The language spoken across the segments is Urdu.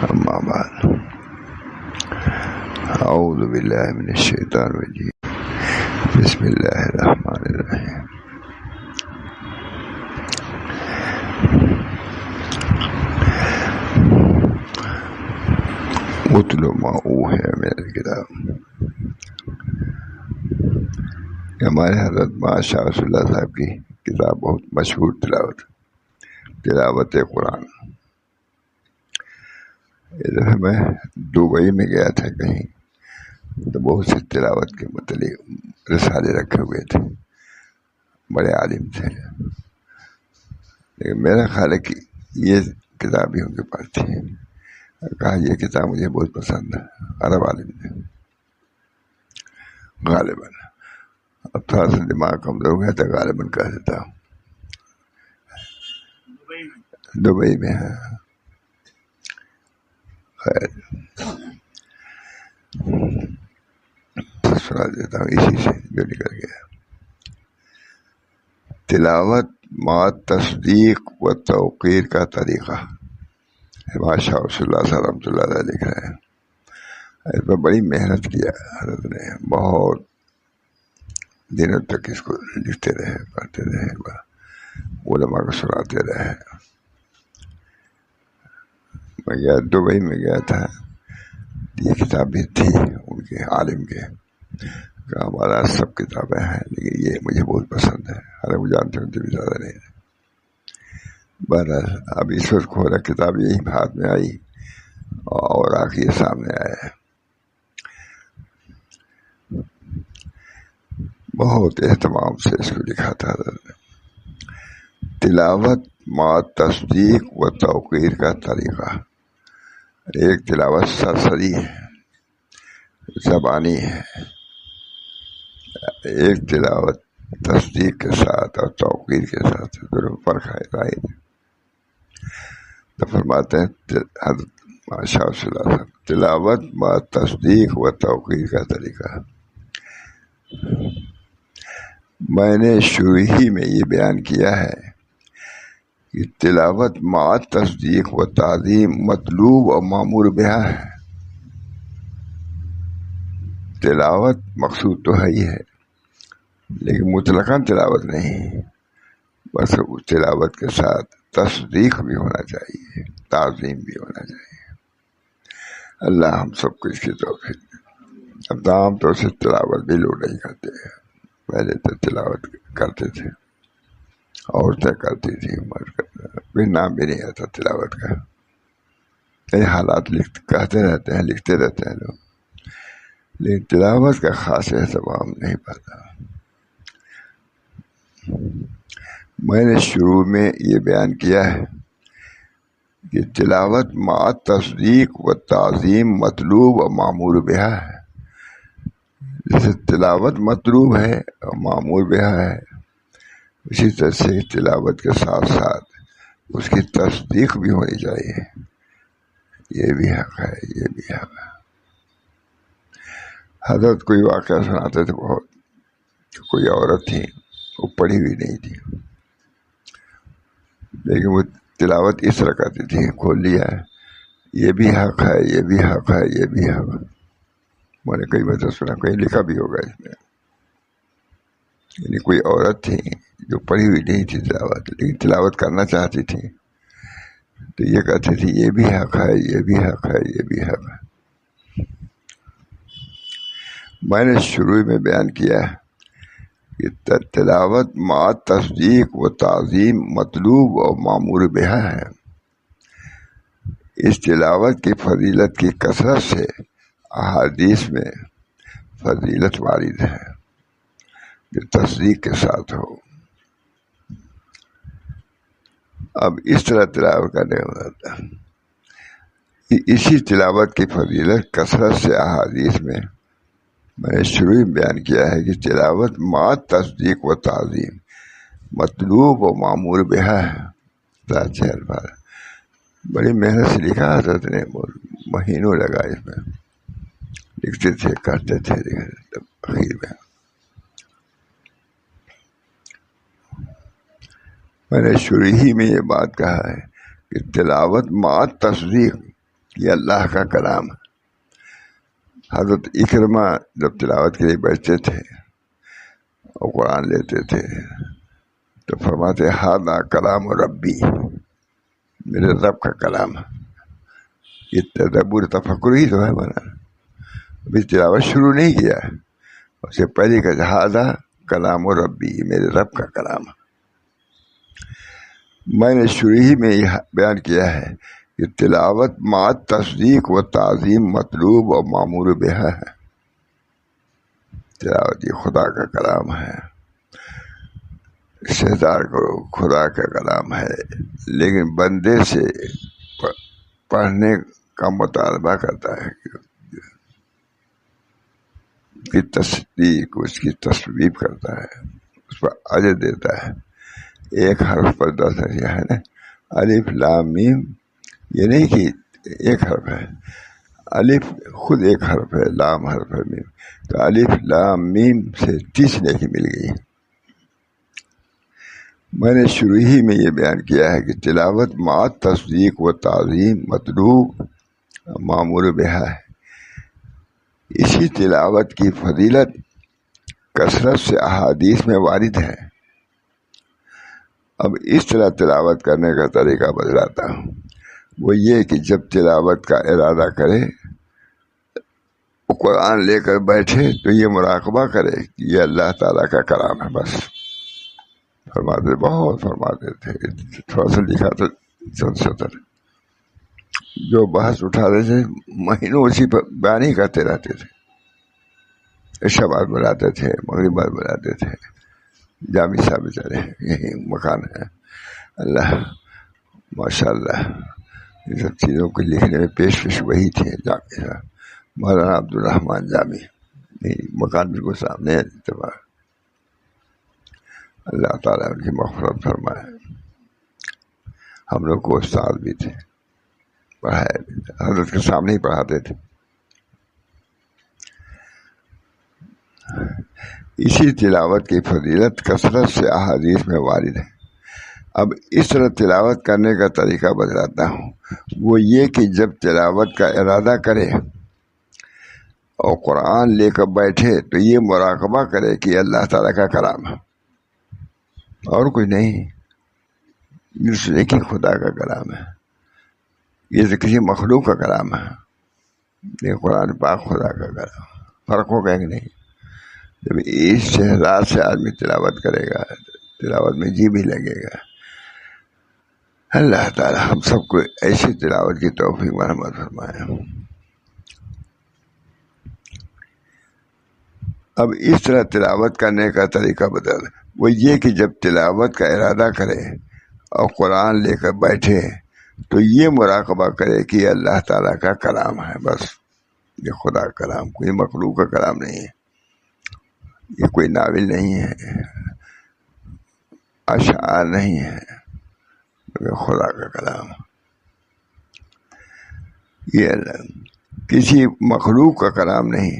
اما بعد اعوذ باللہ من الشیطان الرجیم بسم اللہ الرحمن الرحیم اتل ما اوحی من الکتاب. ہمارے حضرت مولانا شاہ رسول اللہ صاحب کی کتاب بہت مشہور تلاوت قرآن. میں دبئی میں گیا تھا کہیں تو بہت سے تلاوت کے متعلق رسالے رکھے ہوئے تھے، بڑے عالم تھے، لیکن میرا خیال ہے کہ یہ کتاب ہی ان کے پاس تھی. کہا یہ کتاب مجھے بہت پسند ہے. عرب عالم تھے غالباً، اب تھوڑا سا دماغ کمزور ہو گیا تھا، غالباً کہہ دیتا ہوں. دبئی میں ہے. خیر سنا دیتا ہوں اسی سے جو نکل گیا. تلاوت مع تصدیق و توقیر کا طریقہ. ماشاء اللہ رحمۃ اللہ علیہ لکھ رہے ہیں. اس پر بڑی محنت کیا حضرت نے، بہت دنوں تک اس کو لکھتے رہے، پڑھتے رہے، علماء کو سناتے رہے. میں گیا دبئی میں گیا تھا، یہ کتاب بھی تھی ان کے عالم کے. ہمارا سب کتابیں ہیں لیکن یہ مجھے بہت پسند ہے. حالانکہ جانتے ہیں بھی زیادہ نہیں. بہرحال اب اس وقت کھولا کتاب یہی ہاتھ میں آئی اور آخر سامنے آیا ہے. بہت اہتمام سے اس کو لکھا تھا. تلاوت مع تصدیق و توقیر کا طریقہ. ایک تلاوت سرسری ہے، زبانی ہے، ایک تلاوت تصدیق کے ساتھ اور توقیر کے ساتھ. دونوں فرق ہے ظاہر. تو فرماتے ہیں حضرت شاہ صلی اللہ علیہ وسلم، تلاوت با تصدیق و توقیر کا طریقہ. میں نے شروع ہی میں یہ بیان کیا ہے کہ تلاوت مع تصدیق و تعظیم مطلوب و مامور بہا ہے. تلاوت مقصود تو ہے ہی ہے لیکن مطلقاً تلاوت نہیں، بس اس تلاوت کے ساتھ تصدیق بھی ہونا چاہیے، تعظیم بھی ہونا چاہیے. اللہ ہم سب کو اس کی توفیق دے. اب عام طور سے تلاوت بھی لوگ نہیں کرتے ہیں. پہلے تو تلاوت کرتے تھے، عورتیں کرتی تھیں، کوئی نام بھی نہیں آتا تلاوت کا. یہ حالات کہتے رہتے ہیں، لکھتے رہتے ہیں لوگ، لیکن تلاوت کا خاص اہتمام نہیں پاتا. میں نے شروع میں یہ بیان کیا ہے کہ تلاوت مع تصدیق و تعظیم مطلوب و معمور بہا ہے. جیسے تلاوت مطلوب ہے اور معمور بہا ہے، اسی طرح سے تلاوت کے ساتھ ساتھ اس کی تصدیق بھی ہونی چاہیے. یہ بھی حق ہے، یہ بھی حق ہے. حضرت کوئی واقعہ سناتے تھے بہت. کوئی عورت تھی، وہ پڑھی ہوئی نہیں تھی لیکن وہ تلاوت اس طرح کرتی تھی، کھول لیا ہے، یہ بھی حق ہے، یہ بھی حق ہے، یہ بھی حق ہے. میں نے کئی بار سنا، کہیں لکھا بھی ہوگا اس میں. یعنی کوئی عورت تھی جو پڑھی ہوئی نہیں تھی تلاوت، لیکن تلاوت کرنا چاہتی تھی تو یہ کہتی تھی یہ بھی حق ہے، یہ بھی حق ہے، یہ بھی حق ہے. میں نے شروع میں بیان کیا کہ تلاوت مع تصدیق و تعظیم مطلوب و معمور بہا ہے. اس تلاوت کی فضیلت کی کثرت سے احادیث میں فضیلت وارد ہے جو تصدیق کے ساتھ ہو. اب اس طرح تلاوت کرنے ہوتا ہے. اسی تلاوت کی فضیلت کثرت سے احادیث میں نے شروع میں بیان کیا ہے کہ تلاوت مع تصدیق و تعظیم مطلوب و معمور بہا ہے. اچھے الفاظ، بڑی محنت سے لکھا حضرت نے، مہینوں لگا اس میں. لکھتے تھے، کرتے تھے، اخیر میں نے شروع ہی میں یہ بات کہا ہے کہ تلاوت مع تصدیق یہ اللہ کا کلام ہے۔ حضرت اکرمہ جب تلاوت کے لیے بیٹھتے تھے اور قرآن لیتے تھے تو فرماتے ھذا کلام ربی، میرے رب کا کلام ہے۔ یہ تدبر تفکر ہی تو ہے مولانا، ابھی تلاوت شروع نہیں کیا، اس سے پہلے کہ ھذا کلام ربی، میرے رب کا کلام ہے۔ میں نے شروع ہی میں یہ بیان کیا ہے کہ تلاوت مع تصدیق و تعظیم مطلوب و معمور بہا ہے۔ تلاوت یہ خدا کا کلام ہے، استحضار کرو خدا کا کلام ہے، لیکن بندے سے پڑھنے کا مطالبہ کرتا ہے کہ تصدیق، اس کی تصویب کرتا ہے، اس پر اجر دیتا ہے۔ ایک حرف پر 10 درجہ ہے نا، الف لام میم، یہ نہیں کہ ایک حرف ہے، الف خود ایک حرف ہے، لام حرف ہے، میم، تو الف لام میم سے 30 نیکی مل گئی۔ میں نے شروع ہی میں یہ بیان کیا ہے کہ تلاوت مع تصدیق و تعظیم مطلوب معمور بہا ہے۔ اسی تلاوت کی فضیلت کثرت سے احادیث میں وارد ہے۔ اب اس طرح تلاوت کرنے کا طریقہ بتلاتا ہوں، وہ یہ کہ جب تلاوت کا ارادہ کرے، قرآن لے کر بیٹھے تو یہ مراقبہ کرے کہ یہ اللہ تعالیٰ کا کلام ہے۔ بس فرماتے، بہت فرماتے تھے، تھوڑا سا لکھا تو چند سطر، جو بحث اٹھاتے تھے مہینوں اسی پر بیان ہی کرتے رہتے تھے۔ عشاء بعد بلاتے تھے، مغرب بعد بلاتے تھے، جامع صاحب بیچارے یہی مکان ہے، اللہ ماشاء اللہ ان سب چیزوں کو لکھنے میں پیش وہی تھے، جامع صاحب مولانا عبدالرحمن جامی، مکان بالکل سامنے ہے تمہارا۔ اللہ تعالیٰ ان کی مغفرت فرمائے۔ ہم لوگ کو استاد بھی تھے، پڑھائے بھی تھے، حضرت کے سامنے ہی پڑھاتے تھے۔ اسی تلاوت کی فضیلت کثرت سے احادیث میں وارد ہے۔ اب اس طرح تلاوت کرنے کا طریقہ بتلاتا ہوں، وہ یہ کہ جب تلاوت کا ارادہ کرے اور قرآن لے کر بیٹھے تو یہ مراقبہ کرے کہ اللہ تعالیٰ کا کلام ہے اور کچھ نہیں، کہ خدا کا کلام ہے، یہ تو کسی مخلوق کا کلام ہے، یہ قرآن پاک خدا کا کلام۔ فرق ہوگا کہ نہیں؟ جب اس شہزاد سے آدمی تلاوت کرے گا، تلاوت میں جی بھی لگے گا۔ اللہ تعالی ہم سب کو ایسی تلاوت کی توفیق مرحمت فرمائے۔ اب اس طرح تلاوت کرنے کا طریقہ بدل، وہ یہ کہ جب تلاوت کا ارادہ کرے اور قرآن لے کر بیٹھے تو یہ مراقبہ کرے کہ یہ اللہ تعالیٰ کا کلام ہے۔ بس یہ خدا کا کلام، کوئی مخلوق کا کلام نہیں ہے، یہ کوئی ناول نہیں ہے، اشعار نہیں ہے، یہ خدا کا کلام۔ یہ کسی مخلوق کا کلام نہیں،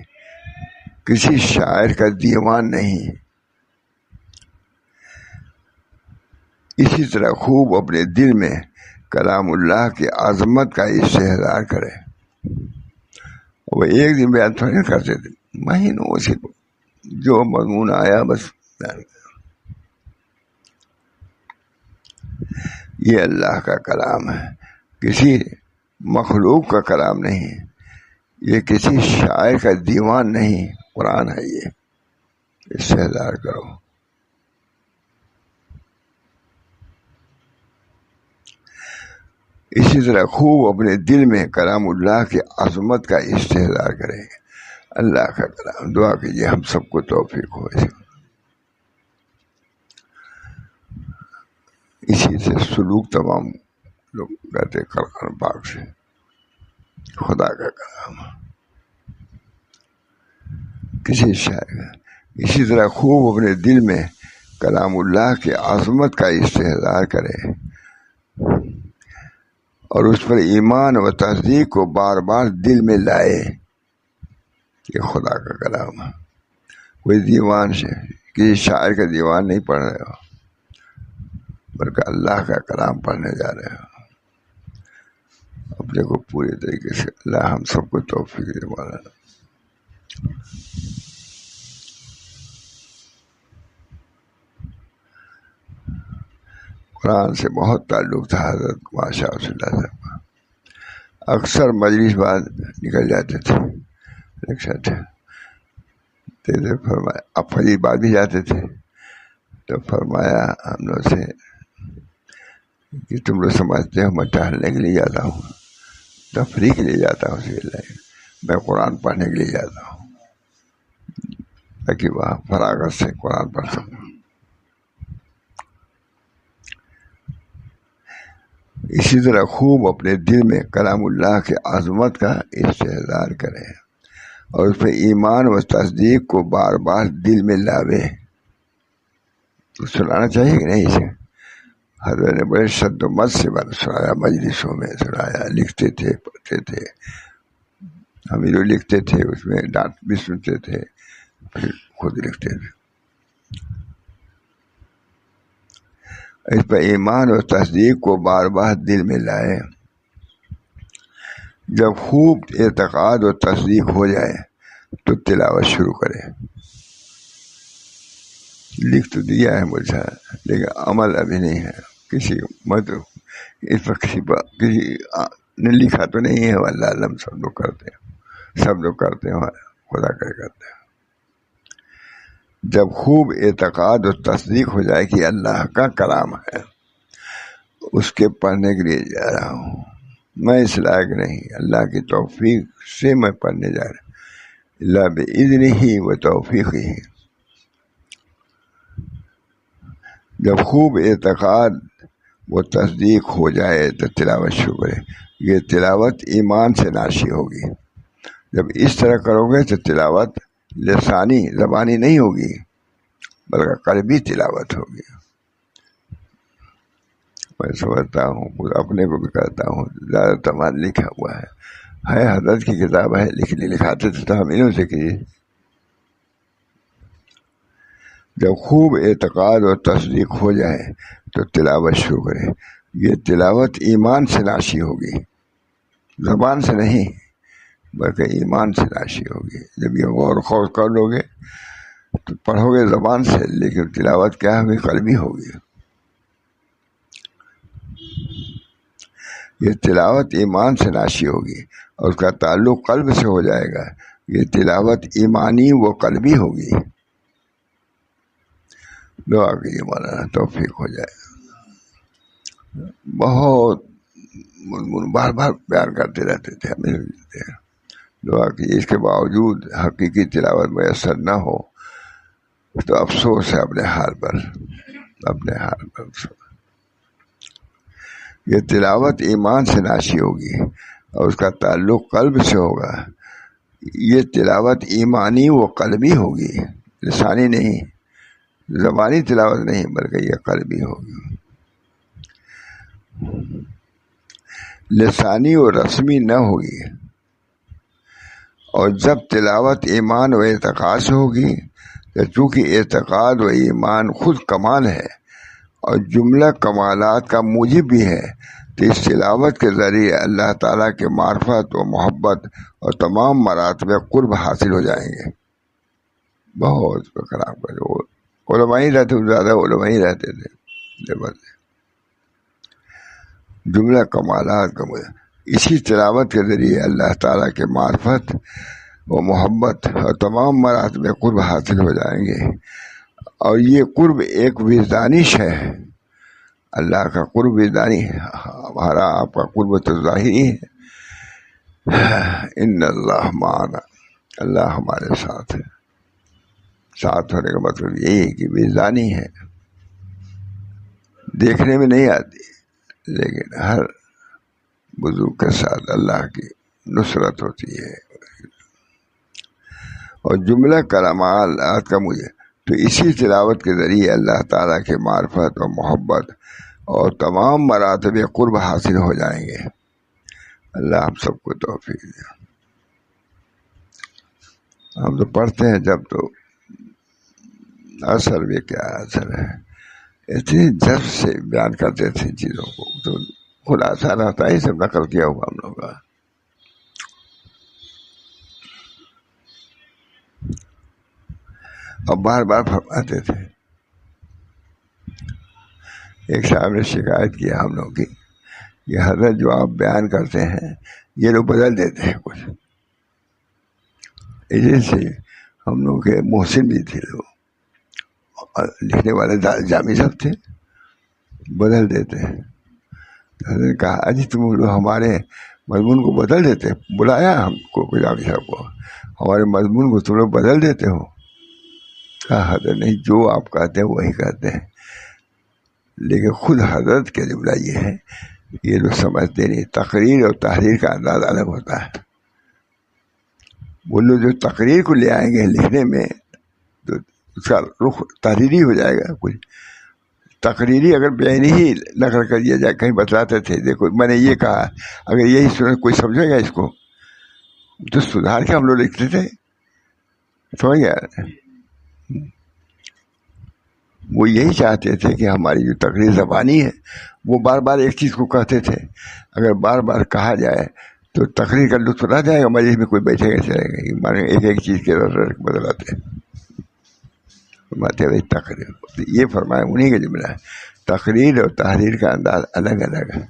کسی شاعر کا دیوان نہیں۔ اسی طرح خوب اپنے دل میں کلام اللہ کی عظمت کا استحضار کرے۔ وہ ایک دن بیان تھوڑی کرتے تھے، مہینوں سے جو مضمون آیا بس بیان کرا۔ یہ اللہ کا کلام ہے، کسی مخلوق کا کلام نہیں، یہ کسی شاعر کا دیوان نہیں، قرآن ہے، یہ استحضار کرو۔ اسی طرح خوب اپنے دل میں کلام اللہ کی عظمت کا استحضار کریں، اللہ کا کلام۔ دعا کیجیے ہم سب کو توفیق ہو۔ اسی سے سلوک تمام لوگ کہتے قرآن پاک سے، خدا کا کلام کسی شاعر کا۔ اسی طرح خوب اپنے دل میں کلام اللہ کی عظمت کا استحضار کرے اور اس پر ایمان و تصدیق کو بار بار دل میں لائے کہ خدا کا کلام ہے۔ کوئی دیوان سے، کسی شاعر کا دیوان نہیں پڑھ رہے ہو، بلکہ اللہ کا کلام پڑھنے جا رہے ہو۔ اپنے کو پورے طریقے سے اللہ ہم سب کو توفیق دے مولانا. قرآن سے بہت تعلق تھا حضرت ماشاء اللہ صاحب کا. اکثر مجلس بعد نکل جاتے تھے رکشا تھے فرمایا. اب فجر بعد بھی جاتے تھے تو فرمایا ہم لوگ سے کہ تم لوگ سمجھتے ہو میں ٹہلنے کے لیے جاتا ہوں, تفریح کے لیے جاتا ہوں, میں قرآن پڑھنے کے لیے جاتا ہوں تاکہ وہاں فراغت سے قرآن پڑھ سکوں. اسی طرح خوب اپنے دل میں کلام اللہ کے عظمت کا استحضار کریں اور اس پہ ایمان و تصدیق کو بار بار دل میں لاوے. تو سنانا چاہیے کہ نہیں اسے؟ حضرت نے بڑے شد و مت سے بات سنایا, مجلسوں میں سنایا, لکھتے تھے, پڑھتے تھے, ہم جو لکھتے تھے اس میں ڈانٹ بھی سنتے تھے, پھر خود لکھتے تھے. اس پر ایمان اور تصدیق کو بار بار دل میں لائے. جب خوب اعتقاد اور تصدیق ہو جائے تو تلاوت شروع کرے. لکھ تو دیا ہے مجھے لیکن عمل ابھی نہیں ہے. کسی اس پر کسی نے لکھا تو نہیں ہے, اللہ علم سب لوگ کرتے ہیں, سب لوگ کرتے ہیں, خدا کرتے ہیں. جب خوب اعتقاد اور تصدیق ہو جائے کہ اللہ کا کلام ہے, اس کے پڑھنے کے لیے جا رہا ہوں, میں اس لائق نہیں, اللہ کی توفیق سے میں پڑھنے جا رہا ہوں, اللہ بإذنہ و توفیقہ. جب خوب اعتقاد و تصدیق ہو جائے تو تلاوت شروع کرے. یہ تلاوت ایمان سے ناشی ہوگی. جب اس طرح کرو گے تو تلاوت لسانی زبانی نہیں ہوگی بلکہ قلبی تلاوت ہوگی. میں سمجھتا ہوں, خود اپنے کو بھی کرتا ہوں, زیادہ تمام لکھا ہوا ہے حضرت کی کتاب ہے, لکھاتے تھے تو ہم انہوں سے کیے. جب خوب اعتقاد اور تصدیق ہو جائے تو تلاوت شروع کرے. یہ تلاوت ایمان سے ناشی ہوگی, زبان سے نہیں بلکہ ایمان سے ناشی ہوگی. جب یہ غور و خوض کر لو گے تو پڑھو گے زبان سے, لیکن تلاوت کیا ہوگی؟ قلبی ہوگی. یہ تلاوت ایمان سے ناشی ہوگی اور اس کا تعلق قلب سے ہو جائے گا. یہ تلاوت ایمانی و قلبی ہوگی. دعا کیجیے مولانا توفیق ہو جائے. بہت بار بار بیان کرتے رہتے تھے, ہمیں دعا کیجیے. اس کے باوجود حقیقی تلاوت میسر نہ ہو تو افسوس ہے اپنے حال پر, اپنے حال پر افسوس. یہ تلاوت ایمان سے ناشی ہوگی اور اس کا تعلق قلب سے ہوگا. یہ تلاوت ایمانی و قلبی ہوگی, لسانی نہیں, زبانی تلاوت نہیں بلکہ یہ قلبی ہوگی. لسانی و رسمی نہ ہوگی. اور جب تلاوت ایمان و اعتقاد سے ہوگی تو چونکہ اعتقاد و ایمان خود کمال ہے اور جملہ کمالات کا موجب بھی ہے, تو اس تلاوت کے ذریعے اللہ تعالیٰ کے معرفت و محبت اور تمام مراتب قرب حاصل ہو جائیں گے. بہت خراب کر علماء ہی رہتے, زیادہ علماء ہی رہتے تھے. جملہ کمالات کا موجب اسی تلاوت کے ذریعے اللہ تعالیٰ کے معرفت و محبت اور تمام مراتب قرب حاصل ہو جائیں گے. اور یہ قرب ایک وجدانی شے ہے. اللہ کا قرب وجدانی ہے, ہمارا آپ کا قرب تو ظاہری ہے. ان اللہ معنا, اللہ ہمارے ساتھ ہے. ساتھ ہونے کا مطلب یہی ہے کہ وجدانی ہے, دیکھنے میں نہیں آتی, لیکن ہر بزرگ کے ساتھ اللہ کی نصرت ہوتی ہے. اور جملہ کلمات کا مجھے تو اسی تلاوت کے ذریعے اللہ تعالیٰ کے معرفت اور محبت اور تمام مراتب قرب حاصل ہو جائیں گے. اللہ ہم سب کو توفیق دے. ہم تو پڑھتے ہیں جب تو اثر بھی کیا اثر ہے, اتنی جذب سے بیان کرتے تھے چیزوں کو, تو خلاصہ رہتا ہے، سب نقل کیا ہوا ہم لوگ کا. اور بار بار فرماتے تھے. ایک صاحب نے شکایت کیا ہم لوگ کی کہ حضرت جو آپ بیان کرتے ہیں یہ لوگ بدل دیتے ہیں کچھ. جیسے ہم لوگ کے محسن بھی تھے لوگ، لکھنے والے جامی صاحب تھے، بدل دیتے ہیں. حضرت نے کہا اجی تم لوگ ہمارے مضمون کو بدل دیتے، بلایا ہم کو جامی صاحب کو، ہمارے مضمون کو تم لوگ بدل دیتے ہو. کہا حضرت نہیں، جو آپ کہتے ہیں وہی کہتے ہیں، لیکن خود حضرت کا جملہ یہ ہے، یہ لوگ سمجھتے نہیں. تقریر اور تحریر کا انداز الگ ہوتا ہے. وہ لوگ جو تقریر کو لے آئیں گے لکھنے میں تو اس کا رخ تحریری ہو جائے گا. کچھ تقریری اگر بیانی ہی نقل کر دیا جائے، کہیں بتلاتے تھے دیکھو میں نے یہ کہا، اگر یہی سنے کوئی سمجھے گا اس کو تو سدھار کے ہم لوگ لکھتے تھے. سمجھ گیا؟ وہ یہی چاہتے تھے کہ ہماری جو تقریر زبانی ہے وہ بار بار ایک چیز کو کہتے تھے، اگر بار بار کہا جائے تو تقریر کا لطف نہ جائے گا، مجلس میں کوئی بیٹھے گا چلے گا. مانے ایک ایک چیز کے بدلاتے فرماتے بھائی تقریر، یہ فرمایا انہیں کا جملہ ہے. تقریر اور تحریر کا انداز الگ الگ ہے.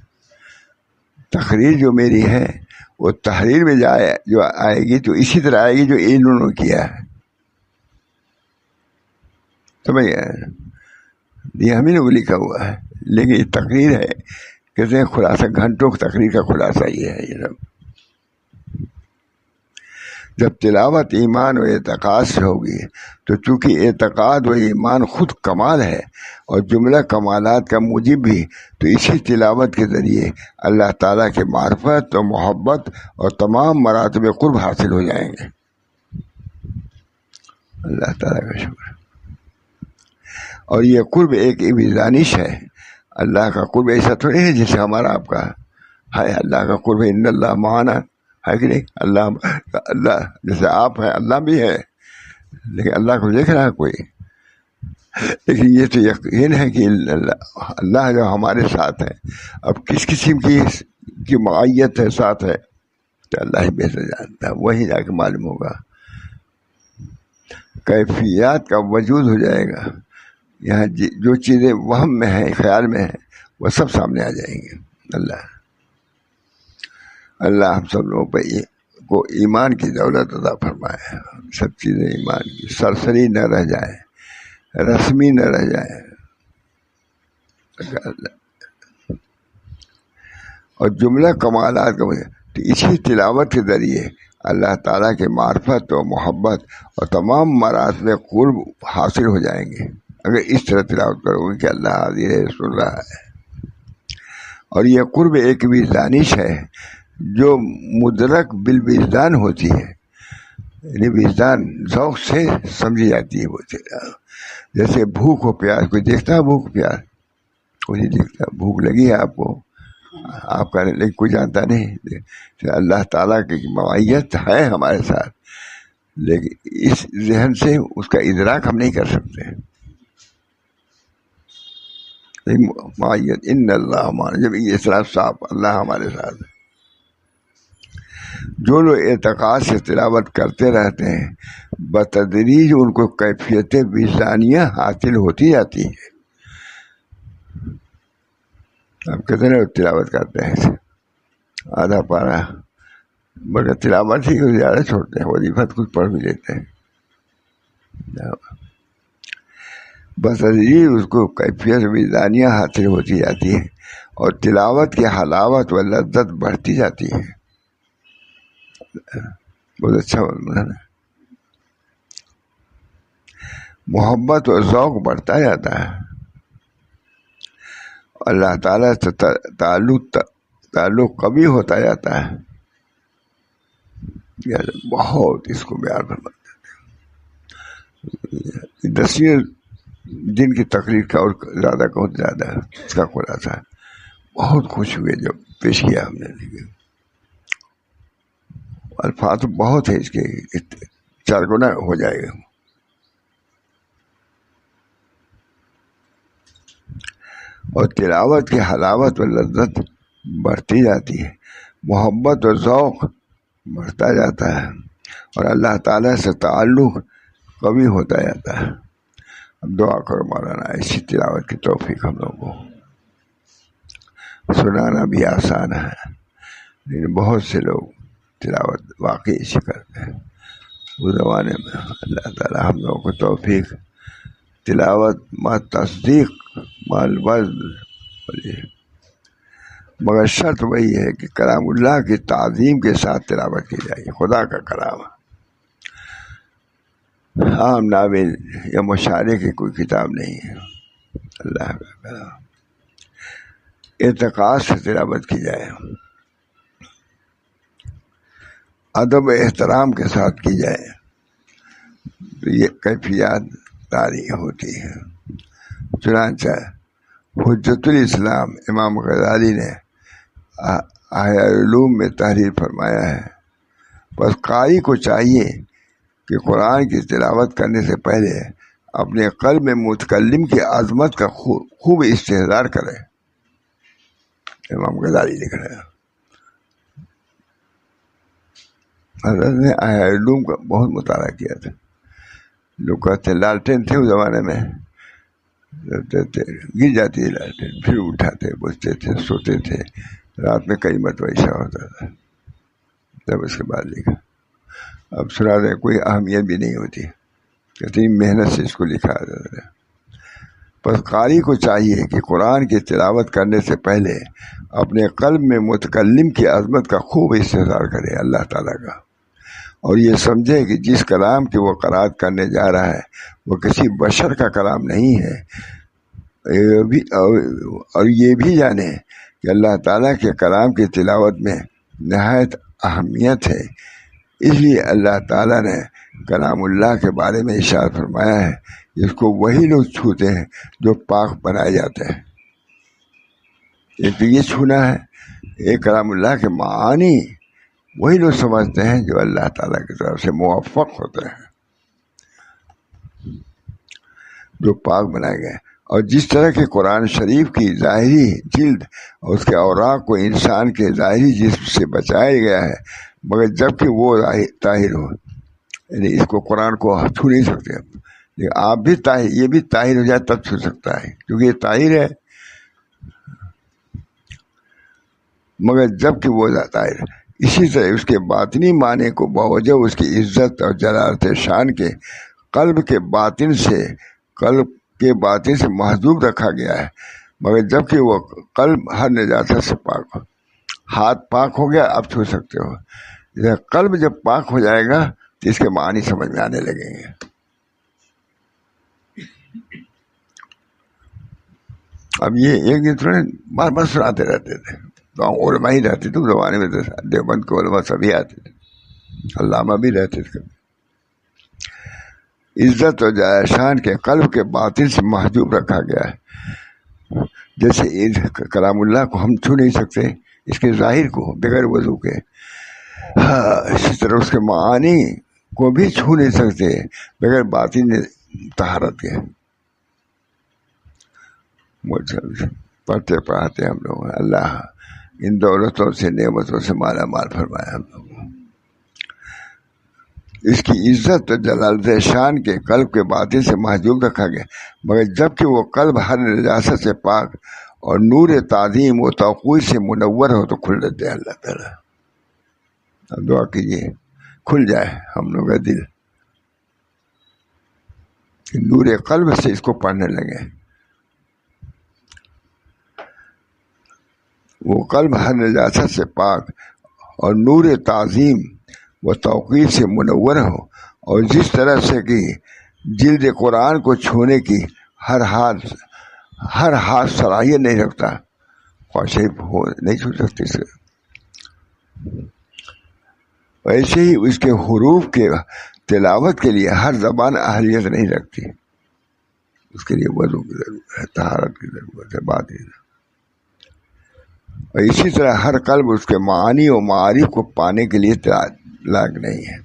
تقریر جو میری ہے وہ تحریر میں جائے جو آئے گی تو اسی طرح آئے گی جو انہوں نے کیا ہے. سمجھ گیا؟ یہ ہم ہی نے لکھا ہوا ہے، لیکن یہ تقریر ہے، کہتے ہیں خلاصہ، گھنٹوں کی تقریر کا خلاصہ یہ ہے. یہ سب جب تلاوت ایمان و اعتقاد سے ہوگی تو چونکہ اعتقاد و ایمان خود کمال ہے اور جملہ کمالات کا موجب بھی، تو اسی تلاوت کے ذریعے اللہ تعالیٰ کے معرفت و محبت اور تمام مراتب قرب حاصل ہو جائیں گے. اللہ تعالیٰ کا شکر. اور یہ قرب ایک ویزانش ہے. اللہ کا قرب ایسا تھوڑی ہے جیسے ہمارا آپ کا ہے. اللہ کا قرب ان اللہ معانا ہے کہ نہیں؟ اللہ جیسے آپ ہیں اللہ بھی ہے، لیکن اللہ کو دیکھ رہا ہے کوئی. لیکن یہ تو یقین ہے کہ اللہ جو ہمارے ساتھ ہے. اب کس قسم کی معیت ہے ساتھ ہے تو اللہ ہی بہتر جانتا ہے، وہی جا کے معلوم ہوگا. کیفیات کا وجود ہو جائے گا. یہاں جو چیزیں وہم میں ہیں، خیال میں ہیں، وہ سب سامنے آ جائیں گے. اللہ ہم سب لوگوں پہ کو ایمان کی دولت عطا فرمائے. سب چیزیں ایمان کی، سرسری نہ رہ جائے، رسمی نہ رہ جائے. اور جملہ کمالات کا وجہ تو اسی تلاوت کے ذریعے اللہ تعالیٰ کے معرفت و محبت اور تمام مراتب قرب حاصل ہو جائیں گے. اگر اس طرح تلاوت کرو گے کہ اللہ حاضر ہے، سن رہا ہے. اور یہ قرب ایک وجدانش ہے جو مدرک بالوجدان ہوتی ہے، یعنی وجدان ذوق سے سمجھی جاتی ہے. وہ جیسے بھوک و پیاس، کوئی دیکھتا ہے بھوک پیاس؟ کوئی نہیں دیکھتا. بھوک لگی ہے آپ کو، آپ کا، لیکن کوئی جانتا نہیں. اللہ تعالیٰ کی معیت ہے ہمارے ساتھ، لیکن اس ذہن سے اس کا ادراک ہم نہیں کر سکتے. معیت ان اللہ ہمارے، جب یہ اصلاح صاف اللہ ہمارے ساتھ ہے. جو لوگ اعتقاد سے تلاوت کرتے رہتے ہیں بتدریج ان کو کیفیت وجدانیہ حاصل ہوتی جاتی ہے. آپ کتنے تلاوت کرتے ہیں؟ آدھا پارا، بلکہ تلاوت ہی زیادہ چھوڑتے ہیں، وظیفت کچھ پڑھ بھی لیتے ہیں. بتدریج اس کو کیفیت وجدانیہ حاصل ہوتی جاتی ہے اور تلاوت کی حلاوت و لذت بڑھتی جاتی ہے. بہت اچھا ہے نا. محبت و ذوق بڑھتا جاتا ہے. اللہ تعالیٰ سے تعلق قوی ہوتا جاتا ہے. بہت اس کو بیان فرماتے ہیں. 10 دن کی تقریر کا اور زیادہ بہت زیادہ ہے اس کا خلاصہ ہے. بہت خوش ہوئے جب پیش کیا ہم نے. الفاظ بہت ہے اس کے، 4 گنا ہو جائے گا. اور تلاوت کی حلاوت و لذت بڑھتی جاتی ہے، محبت اور ذوق بڑھتا جاتا ہے، اور اللہ تعالیٰ سے تعلق قوی ہوتا جاتا ہے۔ اب دعا کرو مولانا ایسی تلاوت کی توفیق ہم لوگوں کو۔ سنانا بھی آسان ہے لیکن بہت سے لوگ تلاوت واقعی ایسی کرتے ہیں اس زمانے میں۔ اللہ تعالیٰ ہم لوگوں کو توفیق تلاوت ما تصدیق مال وزن، مگر شرط وہی ہے کہ کلام اللہ کی تعظیم کے ساتھ تلاوت کی جائے، خدا کا کلام، عام ناول یا مشاعرے کی کوئی کتاب نہیں ہے، اللہ کا کلام اعتقاد سے تلاوت کی جائے، ادب و احترام کے ساتھ کی جائے تو یہ کیفیات طاری ہوتی ہے۔ چنانچہ حجت الاسلام امام غزالی نے احیاء العلوم میں تحریر فرمایا ہے، بس قاری کو چاہیے کہ قرآن کی تلاوت کرنے سے پہلے اپنے قلب میں متکلم کی عظمت کا خوب استحضار کرے۔ امام غزالی لکھ رہے ہیں، حضرت نے احیاء العلوم کا بہت مطالعہ کیا تھا۔ لوگ کہتے ہیں لالٹین تھے اس زمانے میں، گر جاتی ہے لالٹین، پھر اٹھاتے بجتے تھے، سوتے تھے، رات میں کئی مرتبہ ایسا ہوتا تھا۔ تب اس کے بعد لکھا، اب سنا دیں کوئی اہمیت بھی نہیں ہوتی، کتنی محنت سے اس کو لکھا جاتا ہے۔ بس قاری کو چاہیے کہ قرآن کی تلاوت کرنے سے پہلے اپنے قلب میں متکلم کی عظمت کا خوب استحضار کرے، اللہ تعالیٰ کا، اور یہ سمجھے کہ جس کلام کی وہ قرات کرنے جا رہا ہے وہ کسی بشر کا کلام نہیں ہے، اور یہ بھی جانے کہ اللہ تعالیٰ کے کلام کی تلاوت میں نہایت اہمیت ہے۔ اس لیے اللہ تعالیٰ نے کلام اللہ کے بارے میں ارشاد فرمایا ہے، جس کو وہی لوگ چھوتے ہیں جو پاک بنائے جاتے ہیں۔ ایک تو یہ چھونا ہے، ایک کلام اللہ کے معانی وہی لوگ سمجھتے ہیں جو اللہ تعالیٰ کی طرف سے موفق ہوتے ہیں، جو پاک بنائے گئے۔ اور جس طرح کہ قرآن شریف کی ظاہری جلد اور اس کے اوراق کو انسان کے ظاہری جسم سے بچایا گیا ہے، مگر جب کہ وہ طاہر ہو، یعنی اس کو قرآن کو چھو نہیں سکتے، لیکن آپ بھی طاہر، یہ بھی طاہر ہو جائے تب چھو سکتا ہے، کیونکہ یہ طاہر ہے، مگر جب کہ وہ طاہر۔ اسی طرح اس کے باطنی معنی کو باوجہ اس کی عزت اور جلالت شان کے قلب کے باطن سے محجوب رکھا گیا ہے، مگر جب کہ وہ قلب ہر نجاست سے پاک ہو۔ ہاتھ پاک ہو گیا اب چھو سکتے ہو، قلب جب پاک ہو جائے گا تو اس کے معنی سمجھ میں آنے لگیں گے۔ اب یہ ایک دن تھوڑے بار بار سناتے رہتے تھے، تو علماء ہی رہتے تھے اس زمانے میں، تو دیوبند کے علماء سبھی آتے تھے، علامہ بھی رہتے تھے۔ عزت اور شان کے قلب کے باطن سے محجوب رکھا گیا ہے، جیسے کلام اللہ کو ہم چھو نہیں سکتے اس کے ظاہر کو بغیر وضو کے، اسی طرح اس کے معانی کو بھی چھو نہیں سکتے بغیر باطن طہارت کے۔ پڑھتے پڑھاتے ہم لوگ اللہ ان دولتوں سے نعمتوں سے مالا مال فرمایا ہم لوگ۔ اس کی عزت اور جلالت شان کے قلب کے باطن سے محجوب رکھا گیا، مگر جب کہ وہ قلب ہر نجاست سے پاک اور نور تعظیم و توقیر سے منور ہو تو کھل دیتے ہیں اللہ تعالیٰ۔ اب دعا کیجیے کھل جائے ہم لوگ کا دل، نور قلب سے اس کو پڑھنے لگے، وہ قلب ہر نجاست سے پاک اور نور تعظیم و توقیر سے منور ہو، اور جس طرح سے کہ جلد قرآن کو چھونے کی ہر ہاتھ صلاحیت نہیں رکھتا، خواہش ہو نہیں چھو سکتی سے، ویسے ہی اس کے حروف کے تلاوت کے لیے ہر زبان اہلیت نہیں رکھتی، اس کے لیے وضو کی ضرورت ہے، طہارت کی ضرورت ہے، بات ہی۔ اور اسی طرح ہر قلب اس کے معانی و معارف کو پانے کے لیے لائق نہیں ہے۔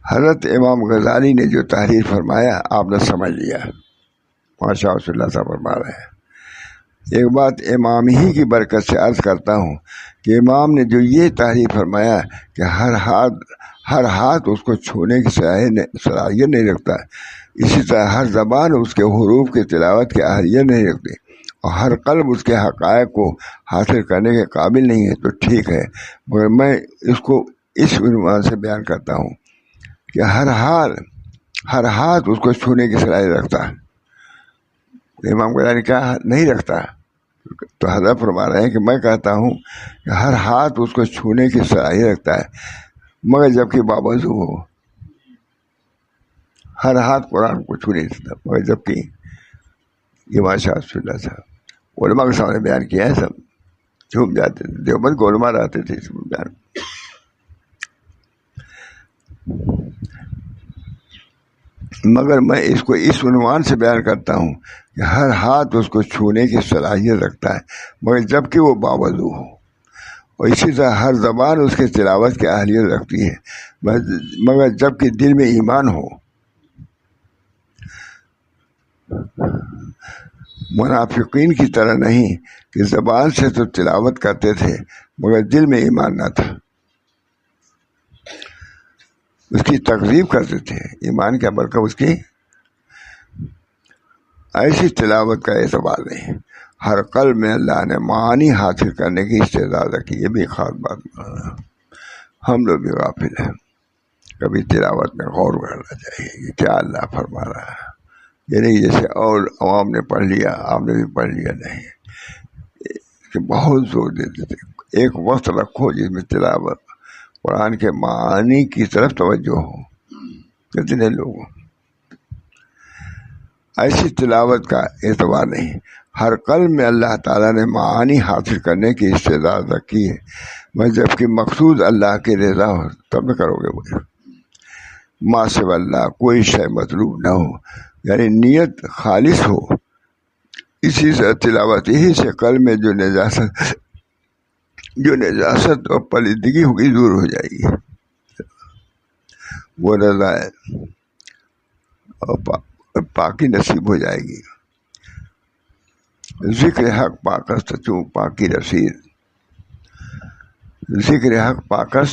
حضرت امام غزالی نے جو تحریر فرمایا آپ نے سمجھ لیا، ماشاء اللہ صاحب فرما رہے ہیں۔ ایک بات امام ہی کی برکت سے عرض کرتا ہوں کہ امام نے جو یہ تحریر فرمایا کہ ہر ہاتھ اس کو چھونے کی صلاحیت نہیں رکھتا، اسی طرح ہر زبان اس کے حروف کی تلاوت کی اہلیت نہیں رکھتی، اور ہر قلب اس کے حقائق کو حاصل کرنے کے قابل نہیں ہے، تو ٹھیک ہے، مگر میں اس کو اس عنوان سے بیان کرتا ہوں کہ ہر ہاتھ اس کو چھونے کی صلاحیت رکھتا ہے۔ امام غزالی کیا نہیں رکھتا؟ تو حضرت فرما رہے ہیں کہ میں کہتا ہوں کہ ہر ہاتھ اس کو چھونے کی صلاحیت رکھتا ہے، مگر جبکہ باوضو ہو۔ ہر ہاتھ قرآن کو چھو نہیں سکتا، مگر جبکہ یہ ماشاء اللہ صاحب علماء کے سامنے بیان کیا ہے، سب جھوم جاتے تھے، دیوبند کے علماء رہتے تھے اس میں بیان۔ مگر میں اس کو اس عنوان سے بیان کرتا ہوں کہ ہر ہاتھ اس کو چھونے کی صلاحیت رکھتا ہے، مگر جبکہ وہ باوضو ہو، اور اسی طرح ہر زبان اس کے تلاوت کی اہلیت رکھتی ہے، مگر جبکہ دل میں ایمان ہو۔ منافقین کی طرح نہیں کہ زبان سے تو تلاوت کرتے تھے مگر دل میں ایمان نہ تھا، اس کی تکذیب کرتے تھے، ایمان کیا برکت اس کی۔ ایسی تلاوت کا اعتبار نہیں، ہر قلب میں اللہ نے معانی حاصل کرنے کی استعداد رکھی۔ یہ بھی خاص بات، ہم لوگ بھی غافل ہیں، کبھی تلاوت میں غور کرنا چاہیے کہ کیا اللہ فرما رہا ہے، یہ نہیں جیسے اور عوام نے پڑھ لیا آپ نے بھی پڑھ لیا، نہیں، کہ بہت زور دیتے تھے۔ ایک وقت رکھو جس میں تلاوت قرآن کے معانی کی طرف توجہ ہو، کتنے لوگوں ایسی تلاوت کا اعتبار نہیں، ہر قلب میں اللہ تعالیٰ نے معانی حاصل کرنے کی استعداد رکھی ہے، میں جبکہ مقصود اللہ کی رضا ہو تب میں کرو گے وہ، ما سوى اللہ کوئی شے مطلوب نہ ہو، یعنی نیت خالص ہو، اسی سے تلاوت یہی سے قلب میں جو نجاست اور پلیدگی ہوگی دور ہو جائے گی، وہ رضا ہے اور پاکی نصیب ہو جائے گی۔ ذکر حق پاکس چوں پاکی رسید، ذکر حق پاکس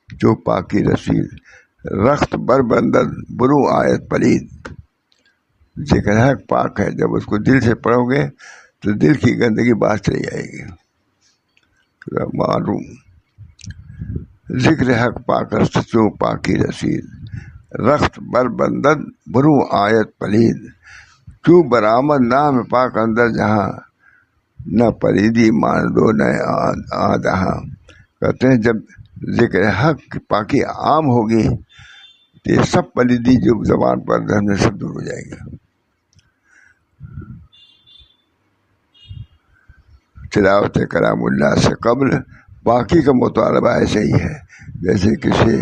جو پاکی رسید، رخت بر بندد برو آیت پلید۔ ذکر حق پاک ہے، جب اس کو دل سے پڑھو گے تو دل کی گندگی باہر چلی جائے گی، معلوم۔ ذکر حق پاکست چوں پاکی رسید، رخت بر بندد برو آیت پلید، چوں برآمد نام پاک اندر جہاں، نہ پلیدی مان دو نہ آدہاں۔ کہتے ہیں جب ذکر حق کی پاکی عام ہوگی تو یہ سب پلیدی جو زبان پر دھرنے سب دور ہو جائے گا۔ تلاوت کلام اللہ سے قبل باقی کا مطالبہ ایسے ہی ہے جیسے کسی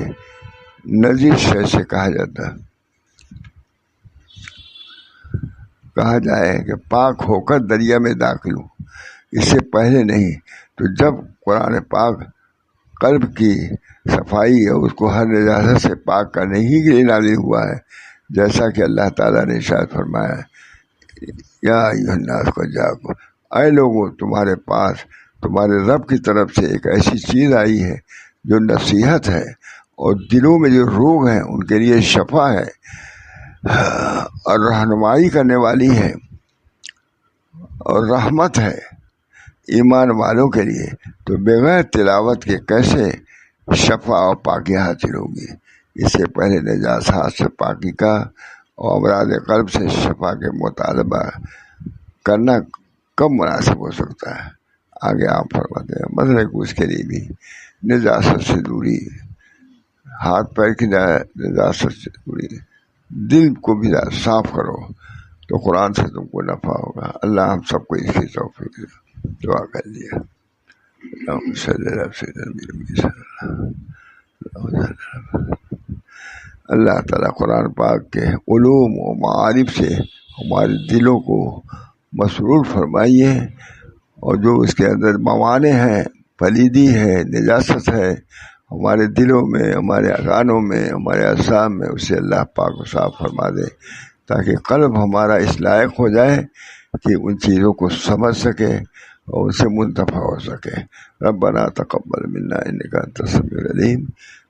نجس شے سے کہا جاتا، کہا جائے کہ پاک ہو کر دریا میں داخل ہو، اس سے پہلے نہیں۔ تو جب قرآن پاک قلب کی صفائی اور اس کو ہر نجاست سے پاک کرنے ہی کے لیے نازل ہوا ہے، جیسا کہ اللہ تعالیٰ نے ارشاد فرمایا، یا ایھا الناس قد جاءکم، اے لوگوں تمہارے پاس تمہارے رب کی طرف سے ایک ایسی چیز آئی ہے جو نصیحت ہے، اور دلوں میں جو روگ ہیں ان کے لیے شفا ہے، اور رہنمائی کرنے والی ہے، اور رحمت ہے ایمان والوں کے لیے۔ تو بغیر تلاوت کے کیسے شفا اور پاکی حاصل ہوگی؟ اس سے پہلے نجاست سے پاکی کا اور امراض قلب سے شفا کے مطالبہ کرنا کب مناسب ہو سکتا ہے؟ آگے آپ فرماتے ہیں مسئلہ کو اس کے لیے بھی نجاست سے دوری، ہاتھ پیر کی نجاست سے دوری، دل کو بھی صاف کرو تو قرآن سے تم کو نفع ہوگا۔ اللہ ہم سب کو اس کی توفیق دے۔ دعا کر لیا، اللہ تعالیٰ قرآن پاک کے علوم و معارف سے ہمارے دلوں کو مسرور فرمائیے، اور جو اس کے اندر موانع ہیں، پلیدی ہے، نجاست ہے ہمارے دلوں میں، ہمارے اذانوں میں، ہمارے اجسام میں، اسے اللہ پاک کو صاف فرما دے تاکہ قلب ہمارا اس لائق ہو جائے کہ ان چیزوں کو سمجھ سکے اور ان سے منتفع ہو سکے۔ ربنا تقبل منا انک انت السمیع العلیم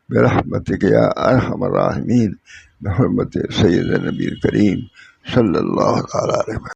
برحمتک یا ارحم الراحمین، بحرمت سید نبی کریم صلی اللہ تعالی علیہ وسلم۔